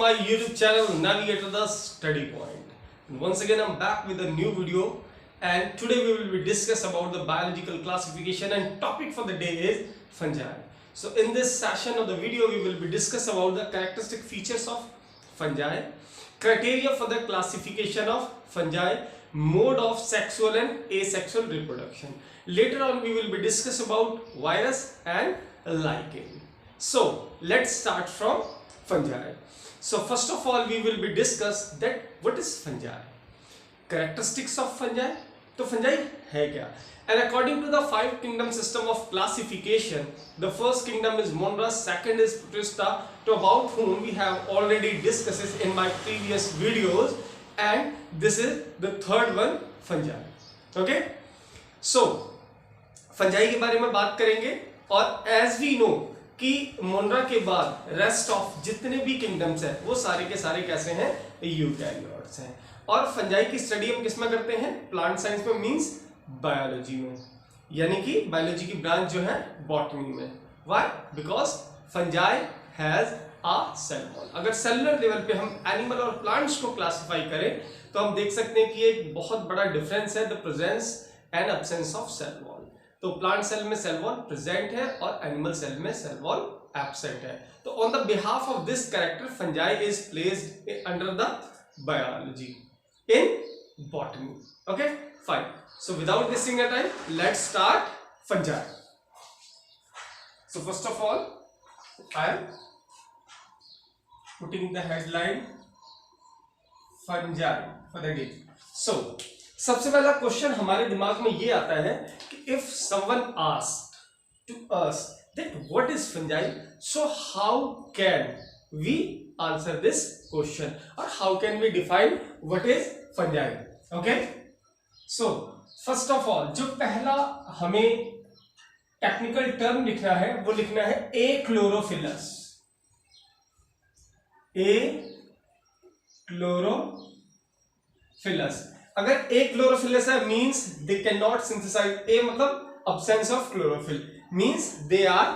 my YouTube channel Navigator the Study Point. And once again I'm back with a new video, and today we will be discuss about the biological classification, and topic for the day is fungi. So in this session of the video we will be discuss about the characteristic features of fungi, criteria for the classification of fungi, mode of sexual and asexual reproduction. Later on we will be discuss about virus and lichen. So let's start from fungi. So first of all we will be discuss that what is fungi, characteristics of fungi. तो fungi है क्या? And according to the 5 kingdom system of classification, the first kingdom is Monera, second is Protista, to about whom we have already discussed in my previous videos, and this is the third one, fungi. Okay, so fungi के बारे में बात करेंगे. और as we know कि मोनरा के बाद rest of जितने भी किंगडम्स हैं वो सारे के सारे कैसे हैं, यूकैरियोट्स हैं. और फंजाई की स्टडी हम किस में करते हैं, प्लांट साइंस में, मींस बायोलॉजी में, यानी कि बायोलॉजी की ब्रांच जो है बॉटनी में. Why? Because fungi has a cell wall. अगर सेलुलर लेवल पे हम एनिमल और प्लांट्स को क्लासिफाई करें तो हम देख सकते हैं कि एक बहुत बड़ा डिफरेंस है, the presence and absence of cell wall. तो प्लांट सेल में सेल वॉल प्रेजेंट है और एनिमल सेल में सेल वॉल एब्सेंट है. तो on the behalf of this character fungi is placed under the biology in botany. Okay, fine. So without wasting your time, let's start fungi. So first of all, I am putting the headline fungi for the day. So सबसे पहला question हमारे दिमाग में ये आता है कि if someone asked to us that what is fungi, so how can we answer this question, or how can we define what is fungi? Okay, so first of all जो पहला हमें टेक्निकल टर्म लिखना है वो लिखना है एक्लोरोफिलस. एक्लोरोफिलस. अगर achlorophyllous है means they can not synthesize. A मतलब absence of chlorophyll, means they are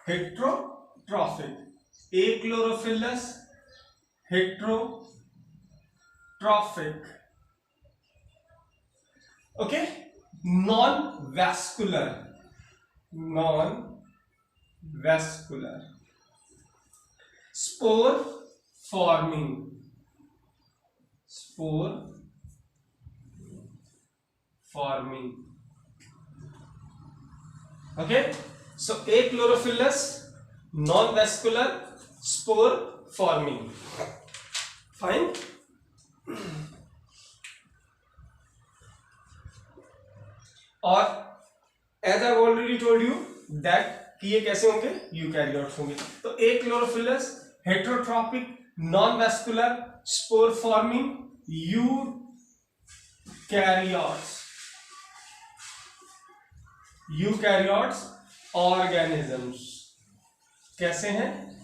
heterotrophic. Achlorophyllous heterotrophic. Okay, non vascular spore forming. Okay, so achlorophyllous, non vascular, spore forming. Fine. और as I already told you that कि ये कैसे होंगे, eukaryotes होंगे. तो achlorophyllous, heterotropic, non vascular, spore forming, eukaryotes organisms. कैसे हैं?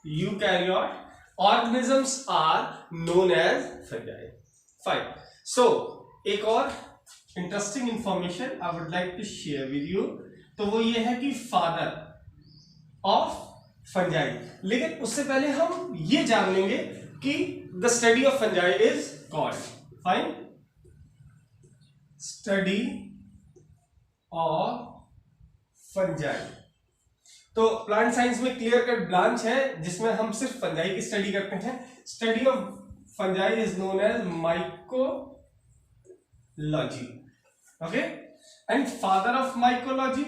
Eukaryote organisms are known as fungi. Fine. So एक और interesting information I would like to share with you, तो वो ये है कि फादर ऑफ फंजाई. लेकिन उससे पहले हम ये जान लेंगे कि the study of fungi is called. Fine. Study of fungi. तो प्लांट साइंस में क्लियर कट ब्रांच है जिसमें हम सिर्फ फंजाई की स्टडी करते हैं. Study of fungi is known as mycology. Okay, and father of mycology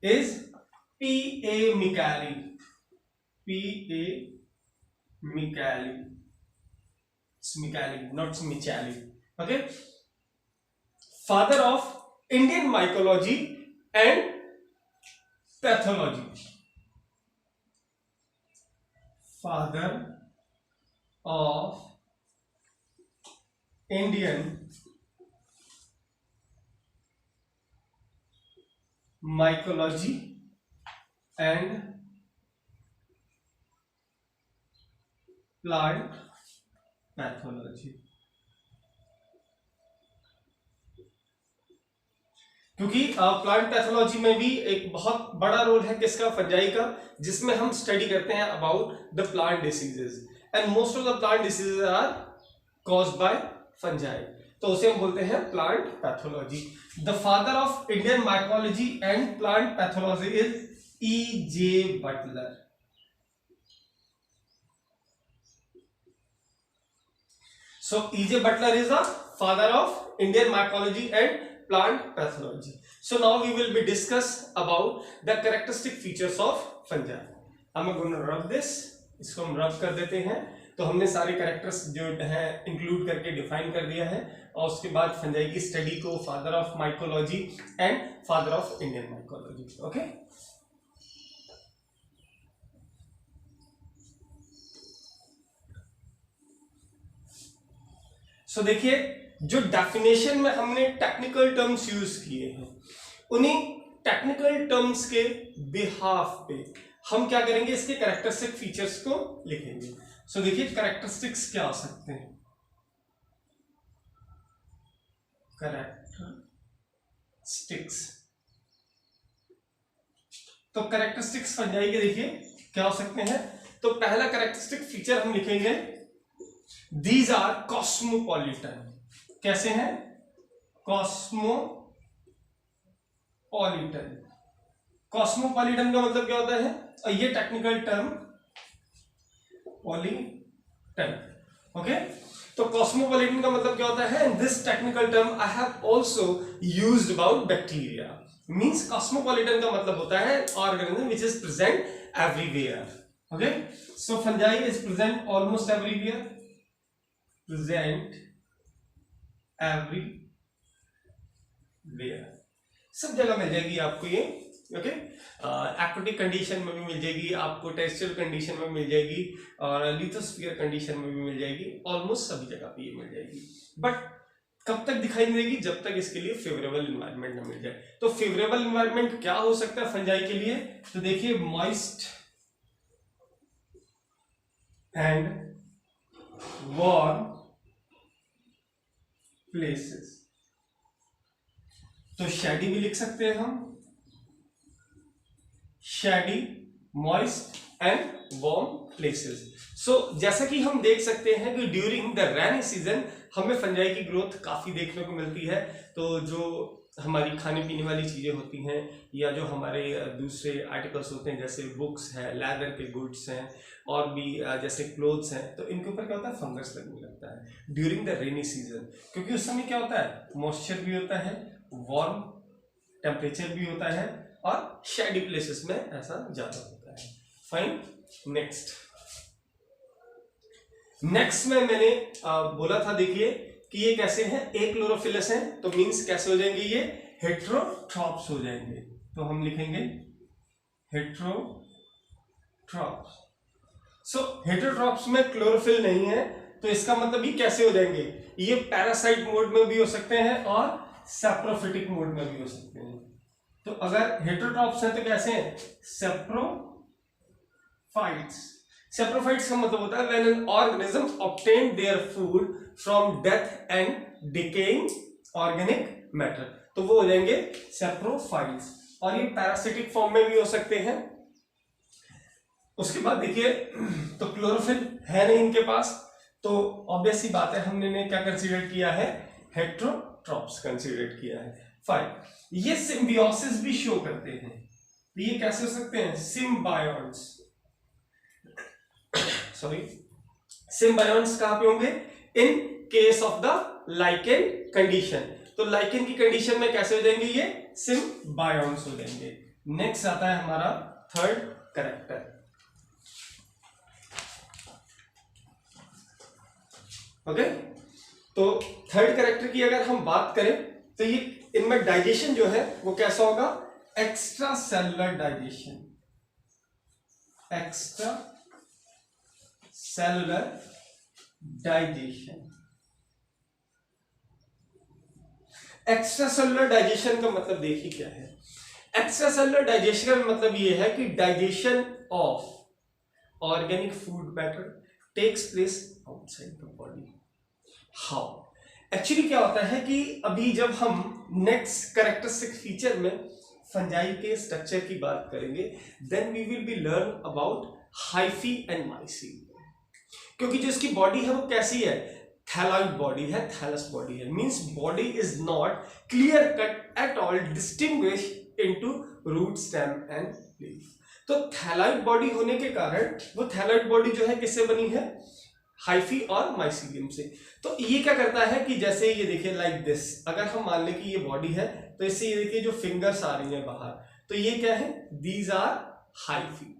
is P.A. Micali. It's Micali, not Michali. Okay, father of Indian mycology and pathology. Father of Indian mycology and plant pathology. क्योंकि plant pathology में भी एक बहुत बड़ा role है किसका, fungi का, जिसमें हम स्टडी करते हैं about the plant diseases and most of the plant diseases are caused by fungi, तो उसे हम बोलते हैं plant pathology. The father of Indian mycology and plant pathology is E.J. Butler. So E.J. Butler is the father of Indian mycology and plant pathology. So now we will be discuss about the characteristic features of fungi. I'm going to rub this. इसको हम रब कर देते हैं। तो हमने सारे characters जो है इंक्लूड करके डिफाइन कर दिया है, और उसके बाद फंजाई की स्टडी को father of mycology and father of Indian mycology. Okay, so देखिए, जो डेफिनेशन में हमने टेक्निकल टर्म्स यूज किए हैं, उन्हीं टेक्निकल टर्म्स के बिहाफ पे हम क्या करेंगे, इसके कैरेक्टरिस्टिक फीचर्स को लिखेंगे। सो देखिए, कैरेक्टरिस्टिक्स क्या हो सकते हैं, कैरेक्टरिस्टिक्स, तो कैरेक्टरिस्टिक्स फंजाई के देखिए क्या हो सकते हैं। तो पहला कैरेक्टरिस्टिक फीचर हम लिखेंगे, These are cosmopolitan। कैसे हैं, कॉस्मोपॉलिटन। कॉस्मोपॉलिटन का मतलब क्या होता है, और ये टेक्निकल टर्म पॉलिटन। ओके, तो कॉस्मोपॉलिटन का मतलब क्या होता है, this technical term I have also used about bacteria. Means cosmopolitan का मतलब होता है organism which is present everywhere. Okay, so fungi is present almost everywhere, present everywhere, सब जगह मिल जाएगी आपको ये। ओके, एक्वाटिक कंडीशन में भी मिल जाएगी आपको, टेरेस्ट्रियल कंडीशन में मिल जाएगी, और लिथोस्फीयर कंडीशन में भी मिल जाएगी, ऑलमोस्ट सभी जगह पे ये मिल जाएगी। बट कब तक दिखाई नहीं देगी, जब तक इसके लिए फेवरेबल एनवायरनमेंट ना मिल जाए। तो फेवरेबल एनवायरनमेंट क्या हो सकता है फंजाई के लिए, तो देखिए, मॉइस्ट एंड वार्म प्लेसेस। तो शैडी भी लिख सकते हैं हम, shady, moist and warm places. So जैसा कि हम देख सकते हैं कि ड्यूरिंग द रेनी सीजन हमें फंजाई की ग्रोथ काफी देखने को मिलती है। तो जो हमारी खाने पीने वाली चीजें होती हैं, या जो हमारे दूसरे आर्टिकल्स होते हैं, जैसे बुक्स है, लेदर के गुड्स हैं, और भी जैसे क्लोथ्स हैं, तो इनके ऊपर क्या होता है, फंगस लगने लगता है ड्यूरिंग द रेनी सीजन। क्योंकि उस समय क्या होता है, मॉइस्चर भी होता है, वार्म टेम्परेचर भी होता है, और शेडी प्लेसेस में ऐसा ज्यादा होता है। फाइन, नेक्स्ट में मैंने बोला था, देखिए कि ये कैसे हैं, एक क्लोरोफिलस हैं, तो मींस कैसे हो जाएंगे, ये हेट्रोट्रॉप्स हो जाएंगे। तो हम लिखेंगे हेट्रोट्रॉप्स। सो हेट्रोट्रॉप्स में क्लोरोफिल नहीं है, तो इसका मतलब ये कैसे हो जाएंगे, ये पैरासाइट मोड में भी हो सकते हैं और सैप्रोफिटिक मोड में भी हो सकते हैं। तो अगर हेट्रोट्रॉप्स हैं तो कैसे हैं, सैप्रोफाइट्स। सैप्रोफाइट्स का मतलब होता है when an organism obtain their food from death and decaying organic matter, तो वो हो जाएंगे सैप्रोफाइट्स। और ये पैरासिटिक फॉर्म में भी हो सकते हैं। उसके बाद देखिए, तो क्लोरोफिल है नहीं इनके पास, तो ऑब्वियस सी बात है, हमने क्या कंसीडर किया है, हेट्रोट्रॉप्स कंसीडर किया है। फाइन, ये सिम्बियोसिस भी शो करते हैं। तो ये कैसे हो सकते हैं, सिम्बायोन्स, सॉरी, सिम्बायोन्स कहां पे होंगे, in case of the lichen condition. तो लाइकेन की कंडीशन में कैसे हो जाएंगे, ये सिम्बायोन्स हो जाएंगे। नेक्स्ट आता है हमारा थर्ड कैरेक्टर। ओके, तो थर्ड कैरेक्टर की अगर हम बात करें, तो ये इनमें डाइजेशन जो है वो कैसा होगा, extra cellular digestion, extra cellular digestion. Extra cellular digestion का मतलब देखिए क्या है, एक्स्ट्रा सेलुलर डाइजेशन का मतलब ये है कि digestion of organic food matter takes place outside the body. How, actually क्या होता है कि अभी जब हम नेक्स्ट कैरेक्टरिस्टिक फीचर में फंजाई के स्ट्रक्चर की बात करेंगे, then we will be learn about hyphae and mycelium. क्योंकि जो इसकी बॉडी है वो कैसी है, थैलॉइड बॉडी है, थैलस बॉडी है, means body is not clear cut at all distinguish into root, stem and leaf. तो थैलॉइड बॉडी होने के कारण वो थैलॉइड बॉडी जो है किससे बनी है, हाइफी और माइसीलियम से। तो ये क्या करता है कि जैसे ये देखिए लाइक दिस, अगर हम मान लें कि ये बॉडी है तो इससे ये देखिए जो फिंगर्स आ रही हैं बाहर, तो ये क्या है, दीज आर हाइफी।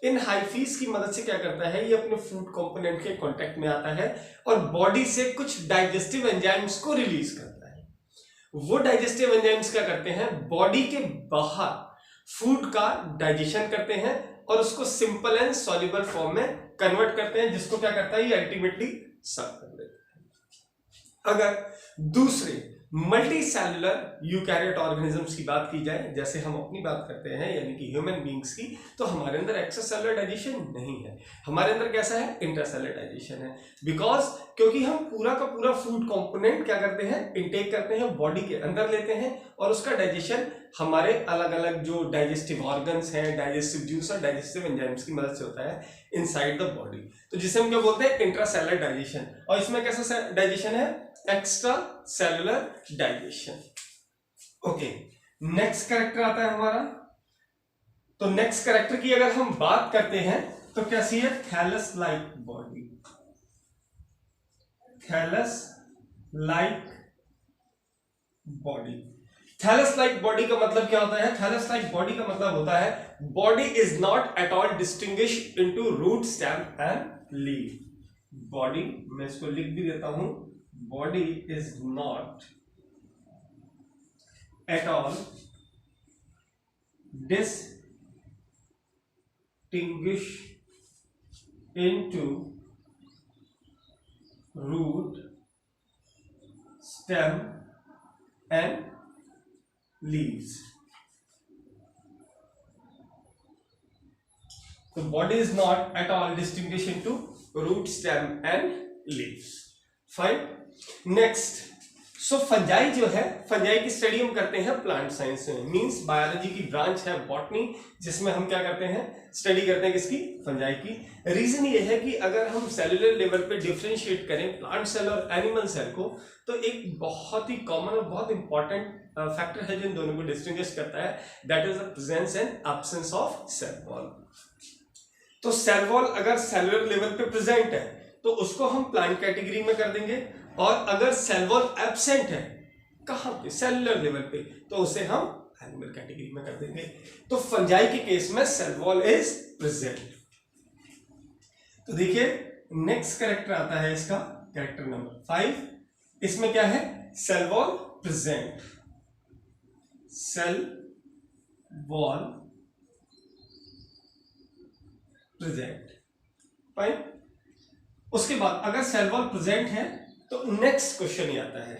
इन हाइफीज की मदद से क्या करता है, ये अपने फूड कंपोनेंट के कांटेक्ट में आता है और बॉडी से कुछ डाइजेस्टिव एंजाइम्स को रिलीज करता है। वो डाइजेस्टिव एंजाइम्स क्या करते हैं, बॉडी के बाहर फूड का डाइजेशन करते हैं और उसको सिंपल एंड सॉल्युबल फॉर्म में कन्वर्ट करते हैं, जिसको क्या करता है, ये अल्टीमेटली सर्व कर देता है। अगर दूसरे मल्टी सेलुलर यूकैरियोट ऑर्गेनिजम्स की बात की जाए, जैसे हम अपनी बात करते हैं यानी कि ह्यूमन बींग्स की, तो हमारे अंदर एक्स्ट्रासेलुलर डाइजेशन नहीं है, हमारे अंदर कैसा है, इंट्रासेलुलर डाइजेशन है। बिकॉज क्योंकि हम पूरा का पूरा फूड कंपोनेंट क्या करते हैं, इंटेक करते हैं, बॉडी के अंदर लेते हैं और उसका डाइजेशन हमारे अलग अलग जो डाइजेस्टिव ऑर्गन्स हैं, डाइजेस्टिव जूस और डाइजेस्टिव एंजाइम्स की मदद से होता है इनसाइड द बॉडी। तो जिसे हम क्या बोलते हैं, इंट्रासेलुलर डाइजेशन। और इसमें कैसा डाइजेशन है, extra cellular digestion. Okay, next character आता है हमारा। तो नेक्स्ट कैरेक्टर की अगर हम बात करते हैं तो कैसी है, thallus like body. Thallus like body, thallus like body का मतलब क्या होता है, थैलस लाइक बॉडी का मतलब होता है body is not at all distinguish into root, stem and leaf. Body, मैं इसको लिख भी देता हूं, body is not at all distinguished into root, stem and leaves. So body is not at all distinguished into root, stem and leaves. Fine. Next, so fungi जो है, fungi की study हम करते हैं प्लांट साइंस में, means biology की branch है botany, जिसमें हम क्या करते हैं, स्टडी करते हैं किसकी, फंजाई की। रीजन ये है कि अगर हम सेलुलर लेवल पे डिफरेंशिएट करें प्लांट सेल और एनिमल सेल को, तो एक बहुत ही कॉमन और बहुत इंपॉर्टेंट फैक्टर है जो इन दोनों को डिस्टिंग्विश करता है, that is the presence and absence of cell wall. तो सेल वॉल अगर सेलुलर लेवल पे प्रेजेंट है तो उसको हम प्लांट कैटेगरी में कर देंगे, और अगर सेल वॉल एब्सेंट है कहां पे, सेलुलर लेवल पे, तो उसे हम एनिमल कैटेगरी में कर देंगे। तो फंजाई के केस में सेल वॉल इज प्रेजेंट। तो देखिए नेक्स्ट कैरेक्टर आता है इसका, कैरेक्टर नंबर 5। इसमें क्या है, cell wall present, cell wall present, fine. उसके बाद अगर सेल वॉल प्रेजेंट है तो नेक्स्ट क्वेश्चन ये आता है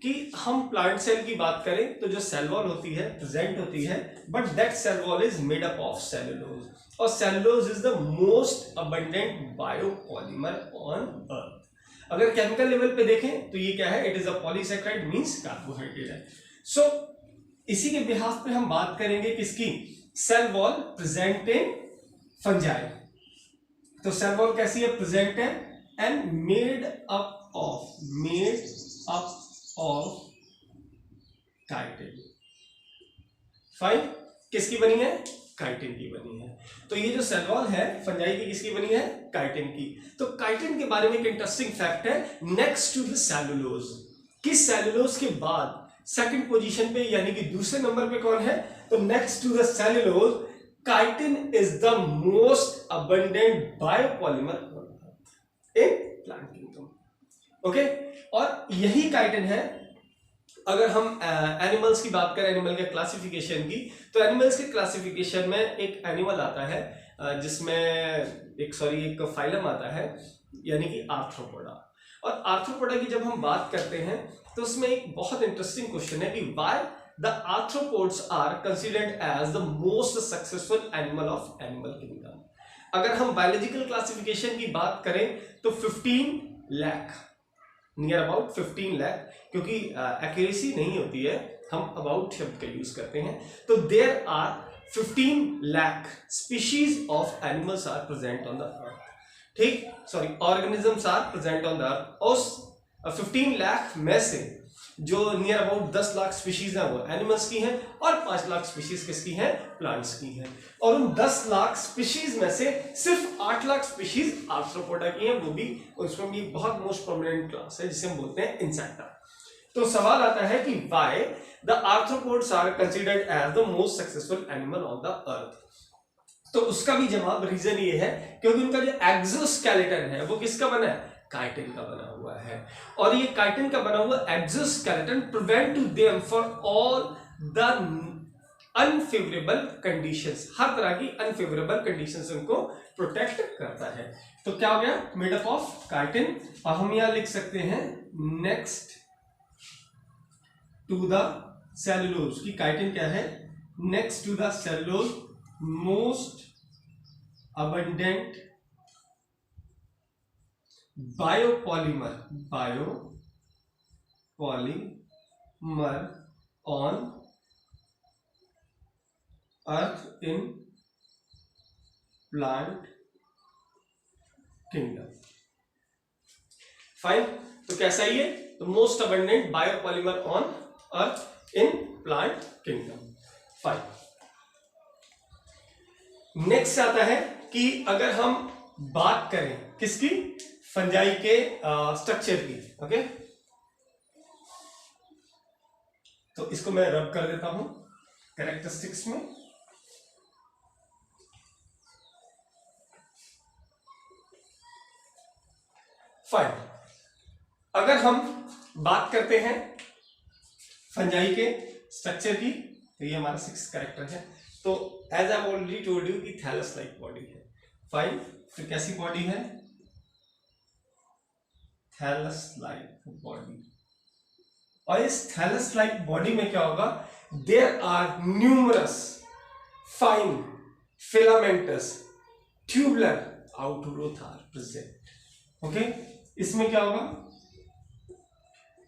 कि हम प्लांट सेल की बात करें तो जो सेल वॉल होती है प्रेजेंट होती है, but that cell wall is made up of cellulose, और cellulose is the most abundant biopolymer on earth. अगर केमिकल लेवल पे देखें तो ये क्या है, it is a polysaccharide means carbohydrate है। सो इसी के बिहाफ पे हम बात करेंगे किसकी, cell wall present in fungi. तो सेल वॉल कैसी है, प्रेजेंट है and made up of chitin। Fine, किसकी बनी है, काइटिन की बनी है। तो ये जो सेल वॉल है फंजाई की किसकी बनी है, काइटिन की। तो काइटिन के बारे में एक इंटरेस्टिंग फैक्ट है, नेक्स्ट टू द सेलुलोज, किस सेलुलोज के बाद सेकंड पोजीशन पे यानी कि दूसरे नंबर पे कौन है, तो next to the cellulose chitin is the most abundant biopolymer in plant kingdom. Okay, और यही काइटिन है, अगर हम एनिमल्स की बात करें, एनिमल के क्लासिफिकेशन की, तो एनिमल्स के क्लासिफिकेशन में एक एनिमल आता है जिसमें एक फाइलम आता है यानी कि आर्थ्रोपोडा। और आर्थ्रोपोडा की जब हम बात करते हैं तो उसमें एक बहुत इंटरेस्टिंग क्वेश्चन है कि why the arthropods are considered as the most successful animal of animal kingdom. अगर हम बायोलॉजिकल क्लासिफिकेशन की बात करें तो 15 लाख, नियर अबाउट 15 लाख, क्योंकि एक्यूरेसी नहीं होती है, हम अबाउट शब्द का यूज करते हैं। तो there are 15 lakh species of animals are present on the earth, ठीक, sorry organisms are present on the earth. उस 15 लाख में से जो नियर अबाउट 10 लाख स्पीशीज हैं वो एनिमल्स की हैं और 5 लाख स्पीशीज किसकी हैं, प्लांट्स की हैं। और उन 10 लाख स्पीशीज में से सिर्फ 8 लाख स्पीशीज आर्थ्रोपोडा की हैं, वो भी उसमें भी बहुत मोस्ट प्रोमिनेंट क्लास है जिसे हम बोलते हैं इंसेक्टा। तो सवाल आता है कि why the arthropods are considered as the most successful animal on the earth. तो उसका भी जवाब रीजन ये है क्योंकि उनका जो एक्सोस्केलेटन है वो किसका बना है, काइटिन का बना हुआ है। और ये काइटिन का बना हुआ exoskeleton prevent to them for all the unfavourable conditions, हर तरह की अनफेवरेबल कंडीशंस उनको प्रोटेक्ट करता है। तो क्या हो गया, मेड अप ऑफ काइटिन। और हम यहां लिख सकते हैं नेक्स्ट टू द सेलुलोज की काइटिन क्या है, next to the cellulose most abundant biopolymer on earth in plant kingdom. Fine, तो कैसा ही है, तो most abundant biopolymer on earth in plant kingdom. Fine, next आता है कि अगर हम बात करें किसकी, फंजाई के स्ट्रक्चर की, ओके। तो इसको मैं रब कर देता हूं कैरेक्टरिस्टिक्स में। फाइन, अगर हम बात करते हैं फंजाई के स्ट्रक्चर की तो ये हमारा 6th कैरेक्टर है। तो as I already told you कि थैलस लाइक बॉडी है। फाइन, तो कैसी बॉडी है, थैलस लाइक बॉडी। और इस थैलस लाइक बॉडी में क्या होगा, there are numerous fine filamentous tubular outgrowth are present. Okay, इसमें क्या होगा,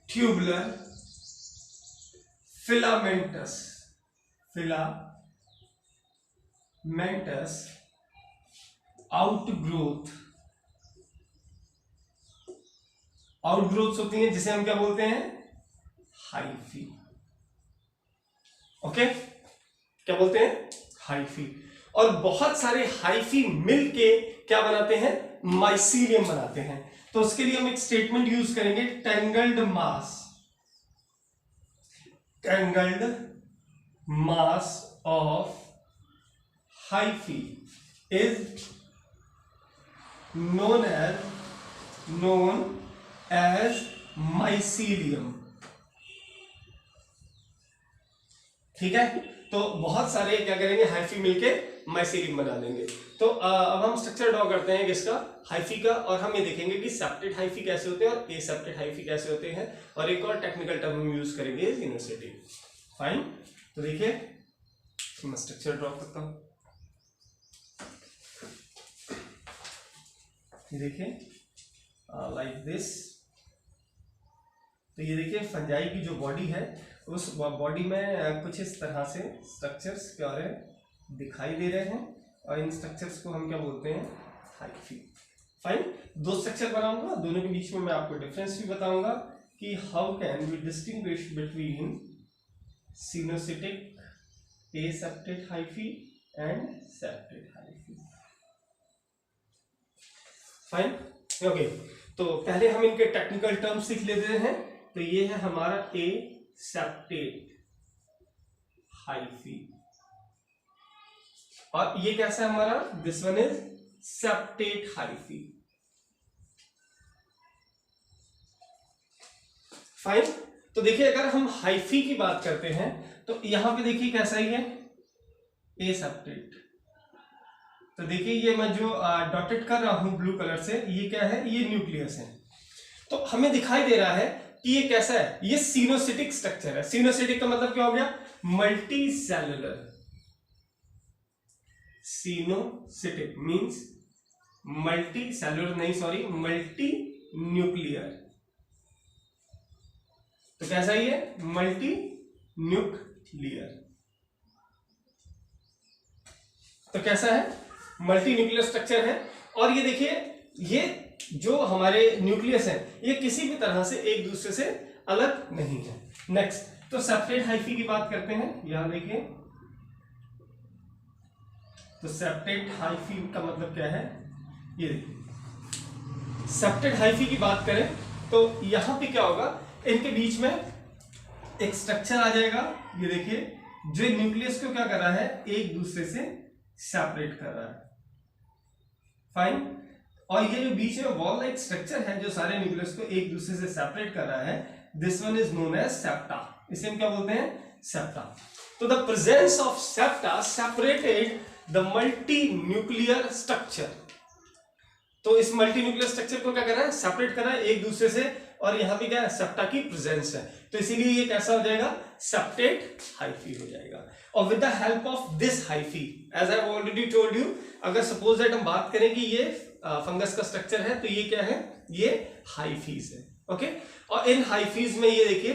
ट्यूबुलर फिलामेंटस आउटग्रोथ होती हैं जिसे हम क्या बोलते हैं, हाइफी। ओके, क्या बोलते हैं, हाइफी। और बहुत सारे हाइफी मिलके क्या बनाते हैं, माइसीलियम बनाते हैं। तो उसके लिए हम एक स्टेटमेंट यूज करेंगे, tangled mass of hyphae is known as mycelium। ठीक है, तो बहुत सारे क्या करेंगे, हाइफी मिलके माइसीलियम बना देंगे। तो अब हम स्ट्रक्चर ड्रॉ करते हैं किसका, हाइफी का। और हम ये देखेंगे कि सेप्टेड हाइफी कैसे होते हैं और एसेप्टेड हाइफी कैसे होते हैं। और एक और टेक्निकल टर्म हम यूज करेंगे, सिनोसिटिक। फाइन, तो देखिए मैं स्ट्रक्चर ड्रॉ करता हूं। ये देखिए लाइक दिस। तो ये देखिए फंजाई की जो बॉडी है उस बॉडी में कुछ इस तरह से स्ट्रक्चर्स क्या हो रहे हैं, दिखाई दे रहे हैं। और इन स्ट्रक्चर्स को हम क्या बोलते हैं, हाइफी। फाइन, 2 स्ट्रक्चर बनाऊंगा, दोनों के बीच में मैं आपको डिफरेंस भी बताऊंगा कि how can we distinguish between coenocytic, aseptate hyphae and septate hyphae. Fine, okay. तो पहले हम इनके टेक्निकल टर्म्स सीख लेते हैं। तो ये है हमारा एसेप्टेड हाइफी और ये कैसा है हमारा, this one is septate hyphae. Fine, तो देखिए अगर हम हाइफी की बात करते हैं तो यहां पे देखिए कैसा ही है, एसेप्टेड। तो देखिए ये मैं जो डॉटेड कर रहा हूं ब्लू कलर से, ये क्या है, ये न्यूक्लियस है। तो हमें दिखाई दे रहा है कि ये कैसा है, ये सिनोसिटिक स्ट्रक्चर है। सिनोसिटिक का मतलब क्या हो गया, multi cellular. Coenocytic means multi cellular नहीं, सॉरी, मल्टी न्यूक्लियर। तो कैसा ही है, मल्टी न्यूक्लियर। तो कैसा है, मल्टी न्यूक्लियर स्ट्रक्चर है। और ये देखिए, ये जो हमारे न्यूक्लियस है ये किसी भी तरह से एक दूसरे से अलग नहीं है। नेक्स्ट, तो सेप्टेट हाइफी की बात करते हैं। यहां देखिए, तो सेप्टेट हाइफी का मतलब क्या है, ये देखिए सेप्टेट हाइफी की बात करें तो यहां पे क्या होगा, इनके बीच में एक स्ट्रक्चर आ जाएगा। ये देखिए, जो न्यूक्लियस को क्या कर रहा है, एक दूसरे से सेपरेट कर रहा है। फाइन। और ये जो बीच में वॉल लाइक स्ट्रक्चर है जो सारे न्यूक्लियस को एक दूसरे से सेपरेट कर रहा है, this one is known as septa. इसे हम क्या बोलते हैं, सेप्टा। तो the presence of septa separated the multi nuclear structure. तो इस मल्टी न्यूक्लियर स्ट्रक्चर को क्या कर रहा है, सेपरेट कर रहा है एक दूसरे से। और यहां पे क्या है, सेप्टा की प्रेजेंस है, तो इसीलिए ये कैसा हो जाएगा, सेप्टेट हाइफी हो जाएगा। और with the help of this hyphae, as I have already told you, अगर सपोज दैट हम बात करें कि ये फंगस का स्ट्रक्चर है, तो ये क्या है, ये हाइफीज है। ओके। और इन हाइफीज में ये देखिए,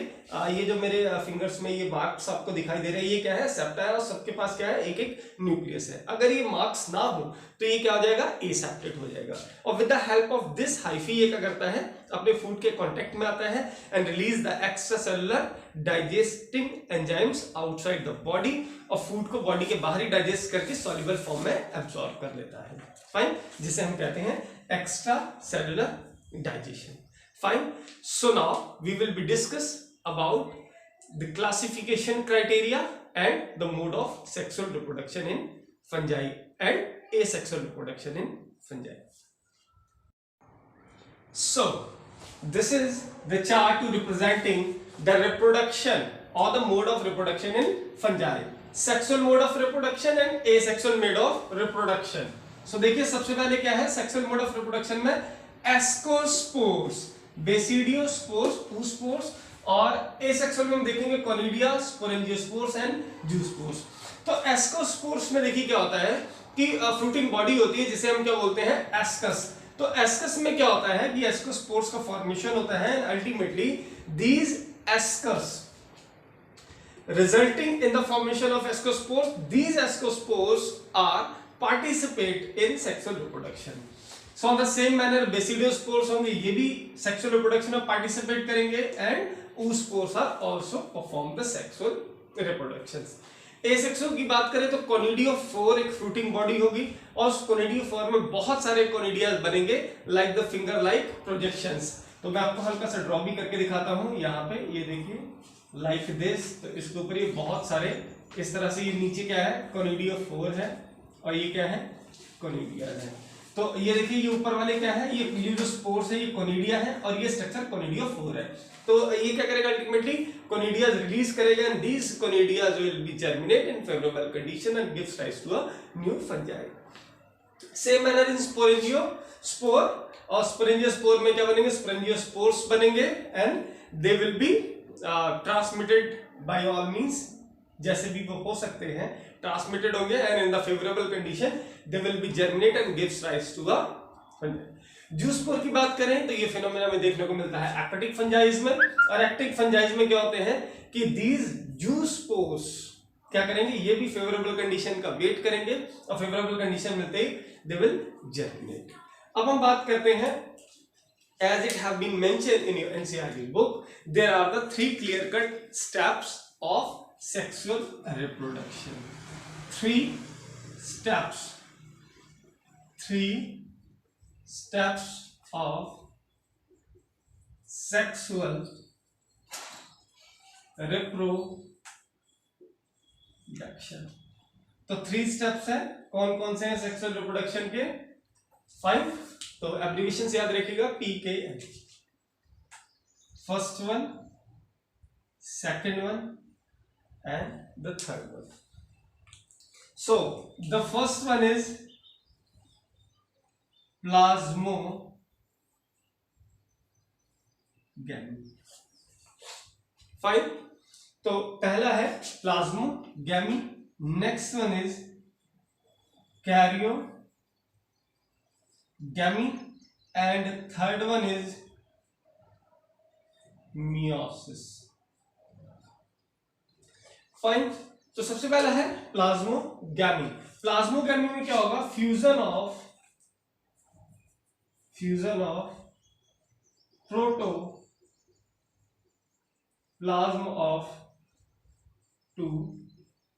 ये जो मेरे फिंगर्स में ये मार्क्स आपको दिखाई दे रहे हैं, ये क्या है, सेप्टा है। और सबके पास क्या है, एक एक न्यूक्लियस है। अगर ये मार्क्स ना हो तो ये क्या हो जाएगा, एसेप्टेट हो जाएगा। और with the help of this hyphae ये क्या करता है, अपने फूड के कांटेक्ट में आता है and release the extra cellular digesting enzymes outside the body, और फूड को बॉडी के बाहर ही डाइजेस्ट करके सॉल्युबल फॉर्म में एब्सॉर्ब कर लेता है। फाइन, जिसे हम कहते हैं extra cellular digestion. Fine. So now we will be discuss about the classification criteria and the mode of sexual reproduction in fungi and asexual reproduction in fungi. So this is the chart to representing the reproduction or the mode of reproduction in fungi. Sexual mode of reproduction and asexual mode of reproduction. So देखिए, सबसे पहले क्या है, sexual mode of reproduction में ascospores, basidiospores, oospores, और asexual में हम देखेंगे कोनिडिया, स्पोरेंजियोस्पोर्स एंड जूस्पोर्स। तो एस्कोस्पोर्स में देखिए क्या होता है कि फ्रूटिंग बॉडी होती है जिसे हम क्या बोलते हैं, एस्कस। तो एस्कस में क्या होता है कि एस्कोस्पोर्स का फॉर्मेशन होता है, ultimately these ascus resulting in the formation of ascospores, these ascospores are participate in sexual reproduction. So on the same manner basidiospores होंगे, ये भी सेक्सुअल रिप्रोडक्शन में पार्टिसिपेट करेंगे and oospores are also perform the sexual reproductions. Asexual की बात करें तो conidiophore एक फ्रूटिंग बॉडी होगी और उस कोनिडियोफोर में बहुत सारे कोनिडियाज बनेंगे like the finger like projections. तो मैं आपको हल्का सा ड्रॉ भी करके दिखाता हूं, यहाँ पे ये देखिए लाइक दिस। तो इसके ऊपर ये बहुत सारे इस तरह से, ये नीचे क्या है, कोनिडियोफोर है और ये क्या है, कोनिडिया है। तो ये देखिए, ये ऊपर वाले क्या है, ये जो स्पोर्स है ये कोनिडिया है और ये स्ट्रक्चर कोनिडियोफोर है। तो ये क्या करेगा, अल्टीमेटली कोनिडियाज रिलीज करेगा and these conidias will be germinate in favourable condition and gives rise to a new fungi. Same manner in sporangiospore, और स्पोरेंजियोस्पोर में क्या बनेंगे, स्पोरेंजियोस्पोर्स बनेंगे and they will be transmitted by all means, जैसे भी वो हो सकते हैं, ट्रांसमिटेड होंगे and in the favourable condition they will be germinate and gives rise to a fungi. Zoospore की बात करें तो ये फिनोमेना में देखने को मिलता है एक्टिक फंजाइज में। और एक्टिक फंजाइज में क्या होते हैं कि दीज जूस्पोर्स क्या करेंगे, ये भी फेवरेबल कंडीशन का वेट करेंगे और फेवरेबल कंडीशन मिलते ही दे विल जर्मिनेट। अब हम बात करते हैं, as it have been mentioned in your NCERT book, there are the 3 clear-cut steps of sexual reproduction. 3 steps. 3 steps of sexual reproduction. तो 3 स्टेप्स हैं, कौन कौन से हैं सेक्सुअल रिप्रोडक्शन के, 5। तो एब्रिविएशन याद रखिएगा, PKN। First one, second one and the third one. So the first one is plasmogamy. Fine. तो पहला है plasmogamy, next one is karyogamy and third one is meiosis. Fine. तो सबसे पहला है प्लाज्मोगैमी। प्लाज्मोगैमी में क्या होगा, fusion of protoplasm of two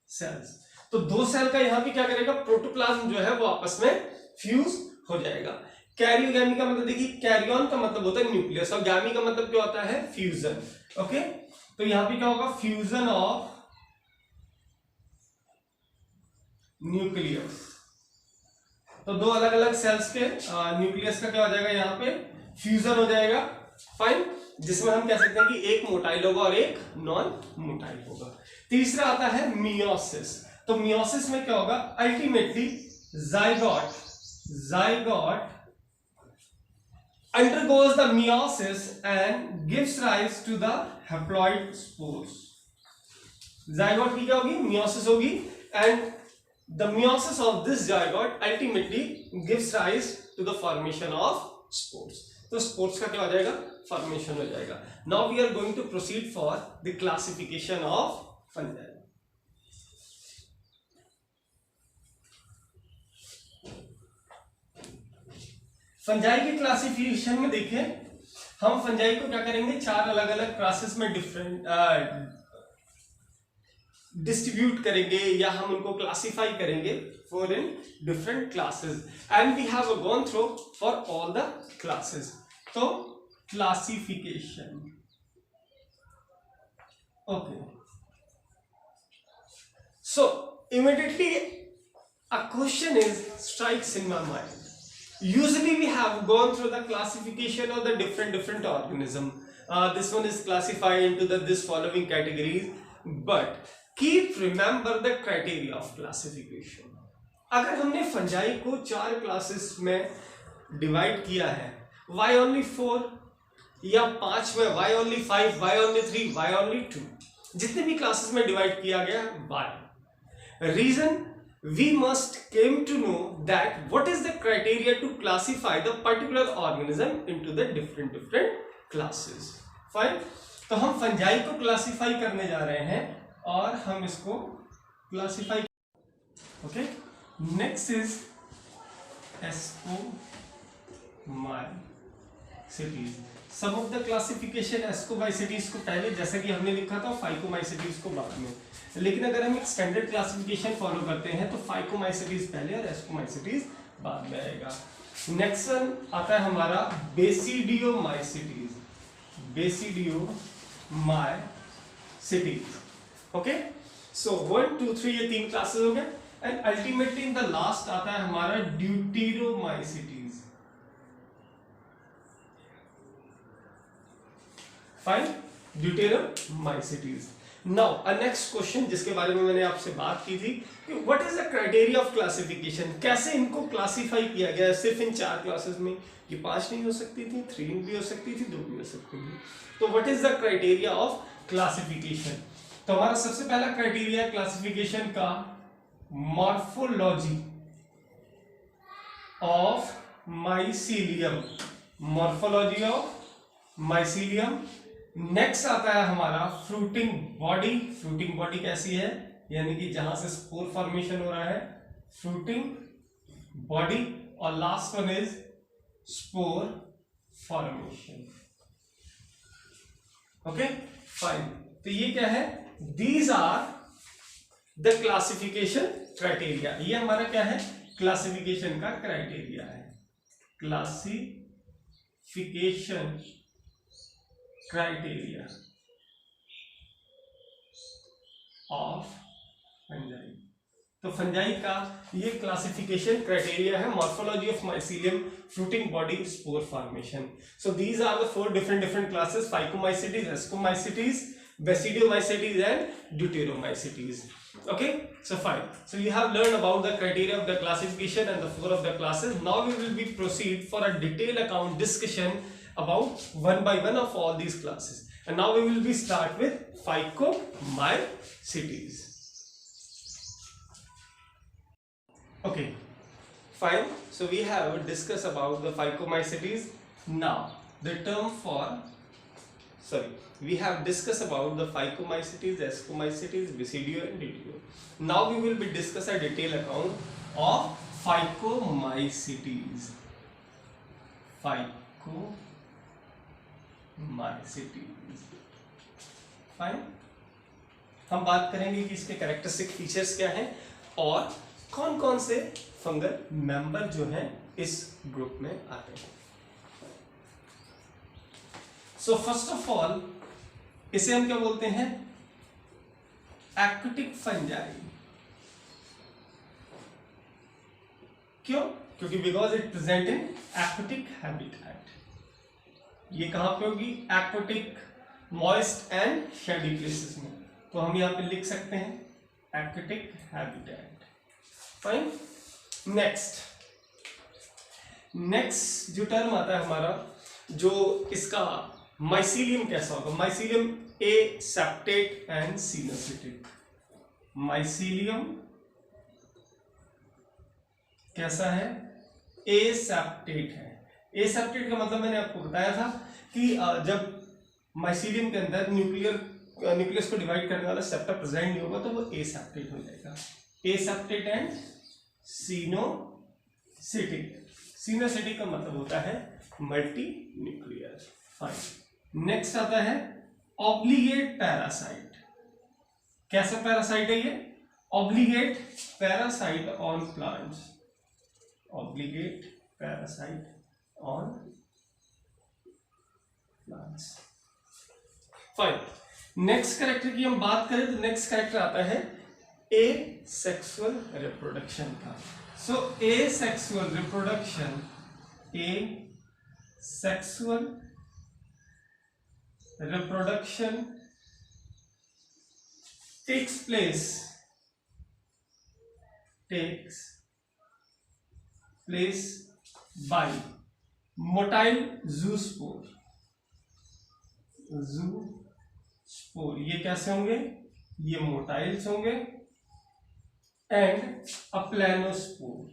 cells. तो दो सेल का यहां पे क्या करेगा, प्रोटोप्लाज्म जो है वो आपस में फ्यूज हो जाएगा। कैरियोगैमी का मतलब देखिए, कैरियन का मतलब होता है न्यूक्लियस और गैमी का मतलब क्या होता है, फ्यूजन। ओके, तो यहां पे क्या होगा, फ्यूजन ऑफ न्यूक्लियस। तो दो अलग अलग सेल्स के न्यूक्लियस का क्या हो जाएगा, यहाँ पे फ्यूजन हो जाएगा। फाइन, जिसमें हम कह सकते हैं कि एक मोटाइल होगा और एक नॉन मोटाइल होगा। तीसरा आता है मियोसिस। तो मियोसिस में क्या होगा, ultimately zygote undergoes the meiosis and gives rise to the haploid spores. zygote की क्या होगी, meiosis होगी, and the meiosis of this zygote ultimately gives rise to the formation of spores. तो spores का क्या हो जाएगा, formation हो जाएगा। Now we are going to proceed for the classification of fungi. Fungi के क्लासिफिकेशन में देखिए, हम फंजाई को क्या करेंगे, चार अलग अलग क्लासेस में डिस्ट्रीब्यूट करेंगे या हम उनको क्लासिफाई करेंगे for in different classes, and we have gone through for all the classes. तो classification, okay, so immediately a question is strikes in my mind. Usually we have gone through the classification of the different organism. This one is classified into this following categories, but keep remember the criteria of classification. अगर हमने fungi को चार classes में divide किया है, why only 4 या 5 में why only 5, why only 3, why only 2, जितने भी क्लासेस में डिवाइड किया गया, why? Reason, we must came to know that what is the criteria to classify the particular organism into the different classes. Fine. तो हम fungi को classify करने जा रहे हैं और हम इसको classify, okay. Next is ascomycetes. Some of the classification ascomycetes को पहले, जैसे कि हमने लिखा था, फाइकोमाइसिटीज को बाद में। लेकिन अगर हम एक स्टैंडर्ड क्लासिफिकेशन फॉलो करते हैं तो फाइकोमाइसिटीज पहले और एस्कोमाइसिटीज बाद में आएगा। नेक्स्ट वन आता है हमारा बेसिडियोमाइसिटीज। Basidiomycetes, okay. सो 1 2 3 ये 3 क्लासेस हो गए, and ultimately in the last आता है हमारा ड्यूटेरोमाइसिटीज। Fine, deuteromycetes. नाउ अ नेक्स्ट क्वेश्चन जिसके बारे में मैंने आपसे बात की थी कि what is the criteria of classification, कैसे इनको क्लासिफाई किया गया है सिर्फ इन 4 क्लासेस में। ये 5 नहीं हो सकती थी, 3 भी हो सकती थी, 2 भी हो सकती थी। तो what is the criteria of classification? तो हमारा सबसे पहला क्राइटेरिया क्लासिफिकेशन का, morphology of mycelium. Morphology of mycelium. Next आता है हमारा फ्रूटिंग बॉडी। फ्रूटिंग बॉडी कैसी है, यानी कि जहां से स्पोर फॉर्मेशन हो रहा है, फ्रूटिंग बॉडी। और last one is spore formation. Okay, fine. तो ये क्या है, these are the classification criteria. ये हमारा क्या है, क्लासिफिकेशन का क्राइटेरिया है। Classification criteria of fungi. तो फंजाई का ये क्लासिफिकेशन क्राइटेरिया है, morphology of mycelium, fruiting body, spore formation. So these are the 4 different classes: phycomycetes, ascomycetes, basidiomycetes and deuteromycetes. Okay, so fine. So you have learned about the criteria of the classification and the 4 of the classes. Now we will be proceed for a detailed account discussion about one by one of all these classes. And now we will be start with phycomycetes. Okay, fine. So we have discussed about the phycomycetes. Now the term for we have discussed about the Phycomycetes, Ascomycetes, Basidio and Didio. Now we will be discuss a detailed account of Phycomycetes. Phycomycetes. Fine, हम बात करेंगे कि इसके characteristic features क्या हैं और कौन कौन से फंगल मेंबर जो हैं इस ग्रुप में आते हैं। सो फर्स्ट ऑफ ऑल इसे हम क्या बोलते हैं, एक्वेटिक फंजाई। क्यों? क्योंकि because it present in aquatic habitat. ये कहां पे होगी? Aquatic, moist and shady places में। तो हम यहां पे लिख सकते हैं एक्वेटिक हैबिटेट। फाइन। नेक्स्ट जो टर्म आता है हमारा, जो इसका माइसीलियम कैसा होगा? Mycelium aseptate and coenocytic. Mycelium कैसा है? एसेप्टेट है। एसेप्टेट का मतलब मैंने आपको बताया था कि जब माइसीलियम के अंदर न्यूक्लियस को डिवाइड करने वाला सेप्टा प्रेजेंट नहीं होगा तो वो एसेप्टेट हो जाएगा। Aseptate and सिनोसिटिक। सिनोसिटिक का मतलब होता है मल्टी न्यूक्लियर। फाइन। नेक्स्ट आता है ऑब्लिगेट पैरासाइट। कैसा पैरासाइट है ये? Obligate parasite on plants. Obligate parasite on plants. Fine. Next character की हम बात करें तो नेक्स्ट कैरेक्टर आता है एसेक्सुअल रिप्रोडक्शन का। So asexual reproduction, asexual reproduction takes place by motile zoospore। ये कैसे होंगे? ये मोटाइल्स होंगे। And aplanospore.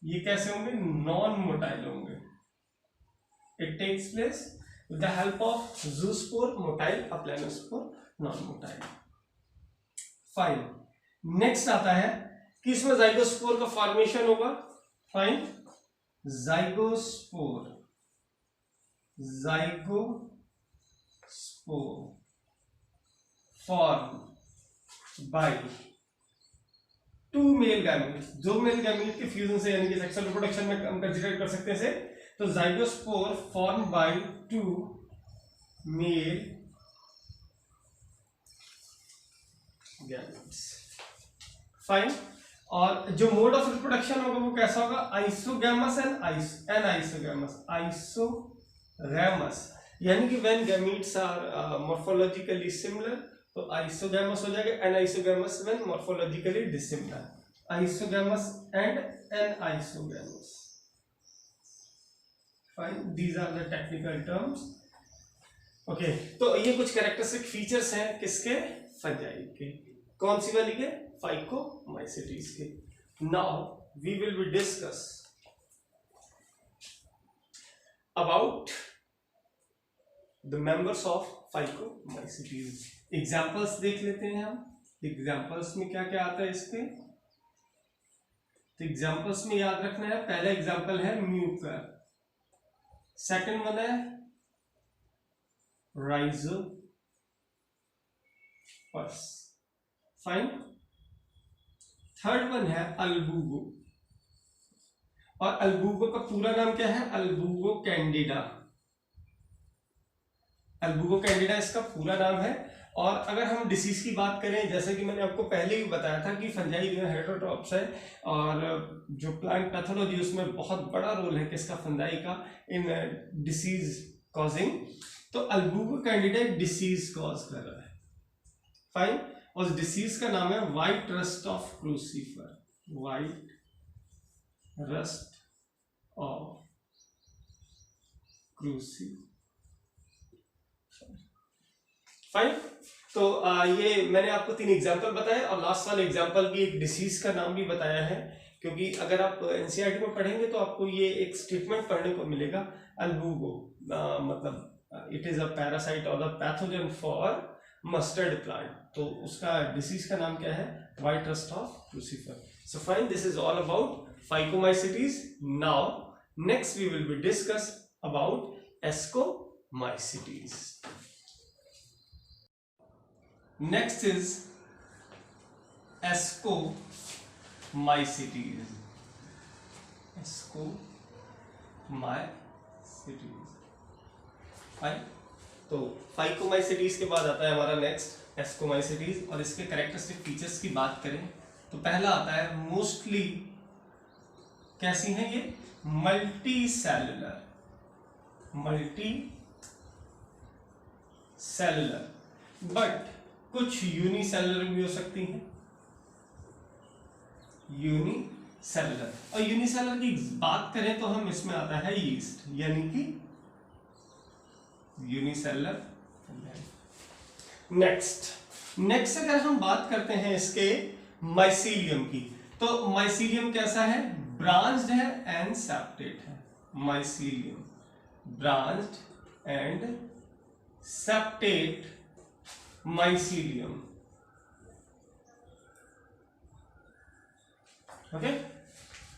ये कैसे होंगे? नॉन मोटाइल होंगे। It takes place with the help of zoospore, motile, aplanospore, non-motile। Fine. Next आता है कि इसमें जाइगोस्पोर का फॉर्मेशन होगा। Fine. Zygospore form by two male gamete. दो मेल गैमीट के फ्यूजन से, यानी कि सेक्सुअल रिप्रोडक्शन में हम कंसीडर कर सकते हैं। तो zygospore form by two male gametes. Fine. और जो मोड ऑफ रिप्रोडक्शन होगा वो कैसा होगा? आइसोगैमस एंड आइसोगैमस, यानी कि when gametes are morphologically similar तो आइसोगैमस हो जाएगा, anisogamous when morphologically dissimilar. Isogamous and anisogamous. Fine, these are the technical terms। Okay, तो ये कुछ कैरेक्टरिस्टिक फीचर्स हैं किसके? फंजाई के। कौन सी वाली के? फाइकोमाइसेटीज के। Now we will be discuss about the members of phycomycetes. Examples देख लेते हैं हम। एग्जांपल्स में क्या क्या आता है इसके? तो एग्जांपल्स में याद रखना है, पहला एग्जांपल है म्यूकर, सेकंड वन है राइजोपस। फाइन। थर्ड वन है अल्बुगो, और अल्बुगो का पूरा नाम क्या है? अल्बुगो कैंडिडा। अल्बुगो कैंडिडा इसका पूरा नाम है। और अगर हम डिसीज की बात करें, जैसे कि मैंने आपको पहले भी बताया था कि फंजाई जो है हेटेरोट्रॉप्स है, और जो प्लांट पैथोलॉजी उसमें बहुत बड़ा रोल है किसका? फंजाई का, इन डिसीज कॉजिंग। तो अल्बुगो कैंडिडा डिसीज कॉज कर रहा है। फाइन। और उस डिसीज का नाम है white rust of crucifer. White rust of crucifer. Fine. तो ये मैंने आपको 3 एग्जाम्पल बताए और लास्ट वाले एग्जाम्पल की एक डिसीज का नाम भी बताया है क्योंकि अगर आप एनसीईआरटी में पढ़ेंगे तो आपको ये एक स्टेटमेंट पढ़ने को मिलेगा, अल्बुगो मतलब इट इज अ पैरासाइट और the pathogen for mustard plant. तो उसका डिसीज का नाम क्या है? White rust of crucifer. So fine, this is all about phycomycetes. Now next we will be discuss about ascomycetes. Next is ascomycetes. Fine, तो phycomycetes के बाद आता है हमारा नेक्स्ट एस्कोमाइसिटीज, और इसके कैरेक्टरिस्टिक फीचर्स की बात करें तो पहला आता है मोस्टली कैसी है ये? मल्टी सेलुलर, बट कुछ यूनिसेलुलर भी हो सकती हैं, यूनिसेलुलर। और यूनिसेलुलर की बात करें तो हम इसमें आता है यीस्ट, यानी कि यूनिसेलुलर। नेक्स्ट अगर हम बात करते हैं इसके माइसीलियम की, तो माइसीलियम कैसा है? ब्रांच्ड है एंड सेप्टेट है। Mycelium branched and septate mycelium. Okay,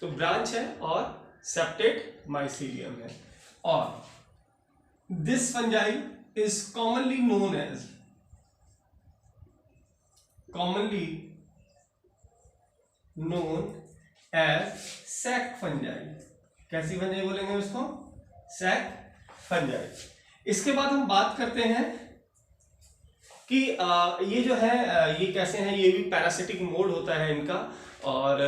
तो ब्रांच है और सेप्टेट माइसीलियम है। और this fungi is commonly known as sac fungi. कैसी फंजाई बोलेंगे उसको? Sac fungi. इसके बाद हम बात करते हैं कि ये जो है ये कैसे हैं? ये भी पैरासिटिक मोड होता है इनका, और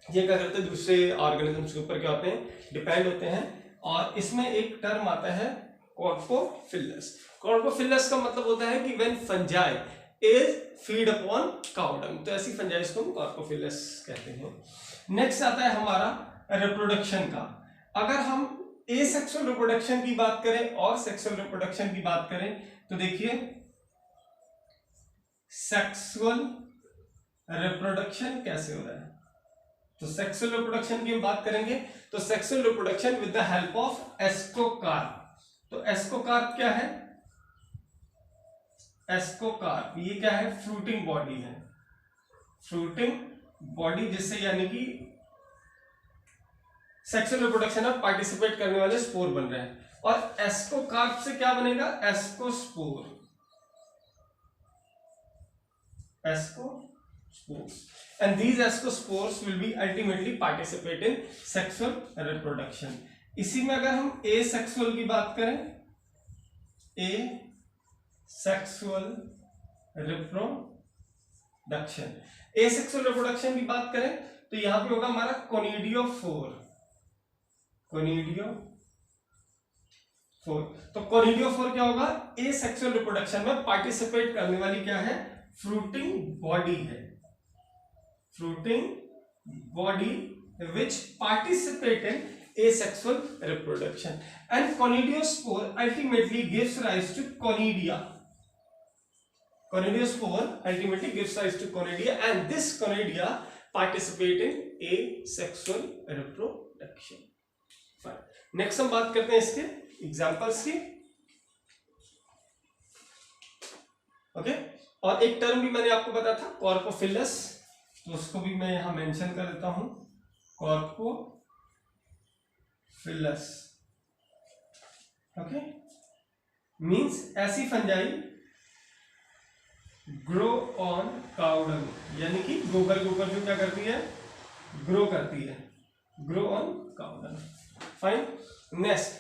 ये क्या करते हैं? दूसरे ऑर्गेनिजम्स के ऊपर क्या होते हैं? डिपेंड होते हैं। और इसमें एक टर्म आता है कॉर्कोफिलस। कॉर्कोफिलस का मतलब होता है कि when fungi is feed upon cow dung, तो ऐसी फंजाइस को हम कॉर्कोफिलस कहते हैं। नेक्स्ट आता है हमारा रिप्रोडक्शन का। अगर हम एसेक्सुअल रिप्रोडक्शन की बात करें और सेक्सुअल रिप्रोडक्शन की बात करें तो देखिए, सेक्सुअल रिप्रोडक्शन कैसे हो रहा है? तो सेक्सुअल रिप्रोडक्शन की हम बात करेंगे तो sexual reproduction with the help of ascocarp. तो एस्कोकार्प क्या है? एस्कोकार्प ये क्या है? फ्रूटिंग बॉडी है, फ्रूटिंग बॉडी, जिससे यानी कि सेक्सुअल रिप्रोडक्शन में पार्टिसिपेट करने वाले स्पोर बन रहे हैं। और एस्कोकार्प से क्या बनेगा? Ascospore. And these ascospores will be ultimately participate in sexual reproduction. इसी में अगर हम asexual की बात करें, asexual reproduction, asexual reproduction की बात करें तो यहां पे होगा हमारा कोनिडियोफोर। तो कोनिडियोफोर क्या होगा? asexual reproduction में पार्टिसिपेट करने वाली क्या है? फ्रूटिंग बॉडी है, fruiting body which participate in asexual reproduction, and conidiospore ultimately gives rise to conidia. Conidiospore ultimately gives rise to conidia, and this conidia participate in asexual reproduction. Fine. Next हम बात करते हैं इसके examples की। Okay, और एक term भी मैंने आपको बताया था कॉर्कोफिलस, तो उसको भी मैं यहां मेंशन कर देता हूं, कॉर्कोफिलस। ओके, मींस ऐसी fungi grow on cow dung, यानी कि गोबर के ऊपर जो क्या करती है? ग्रो करती है, grow on cow dung. Fine. Next,